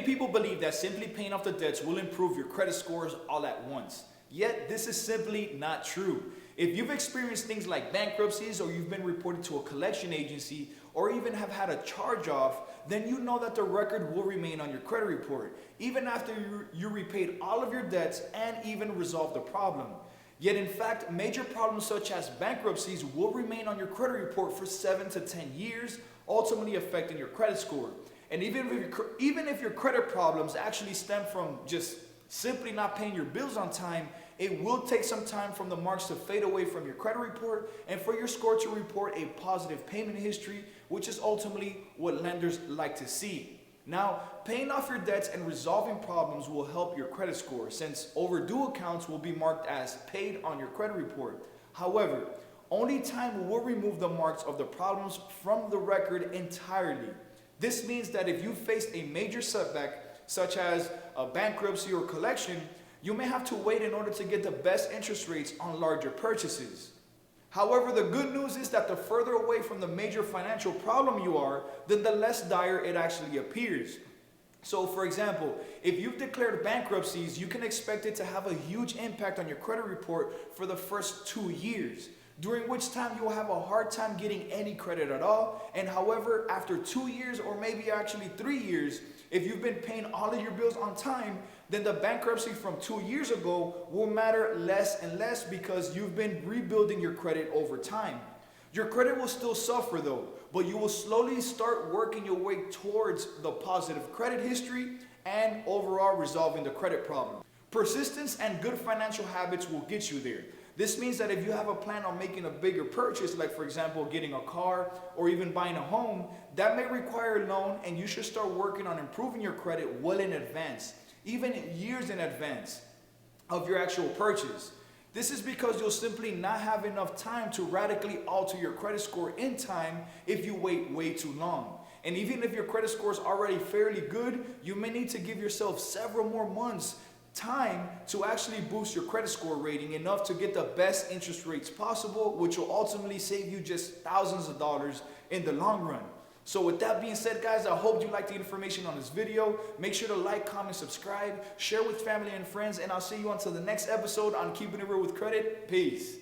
people believe that simply paying off the debts will improve your credit scores all at once. Yet, this is simply not true. If you've experienced things like bankruptcies, or you've been reported to a collection agency, or even have had a charge-off, then you know that the record will remain on your credit report, even after you repaid all of your debts and even resolved the problem. Yet in fact, major problems such as bankruptcies will remain on your credit report for 7 to 10 years, ultimately affecting your credit score. And even if your credit problems actually stem from just simply not paying your bills on time, it will take some time for the marks to fade away from your credit report and for your score to report a positive payment history, which is ultimately what lenders like to see. Now, paying off your debts and resolving problems will help your credit score, since overdue accounts will be marked as paid on your credit report. However, only time will remove the marks of the problems from the record entirely. This means that if you face a major setback, such as a bankruptcy or collection, you may have to wait in order to get the best interest rates on larger purchases. However, the good news is that the further away from the major financial problem you are, then the less dire it actually appears. So for example, if you've declared bankruptcies, you can expect it to have a huge impact on your credit report for the first 2 years, during which time you will have a hard time getting any credit at all. And however, after 2 years, or maybe actually 3 years, if you've been paying all of your bills on time, then the bankruptcy from 2 years ago will matter less and less, because you've been rebuilding your credit over time. Your credit will still suffer though, but you will slowly start working your way towards the positive credit history and overall resolving the credit problem. Persistence and good financial habits will get you there. This means that if you have a plan on making a bigger purchase, like for example getting a car or even buying a home, that may require a loan, and you should start working on improving your credit well in advance, even years in advance of your actual purchase. This is because you'll simply not have enough time to radically alter your credit score in time if you wait way too long. And even if your credit score is already fairly good, you may need to give yourself several more months time to actually boost your credit score rating enough to get the best interest rates possible, which will ultimately save you just thousands of dollars in the long run. So with that being said, guys, I hope you liked the information on this video. Make sure to like, comment, subscribe, share with family and friends, and I'll see you until the next episode on Keeping It Real with Credit. Peace.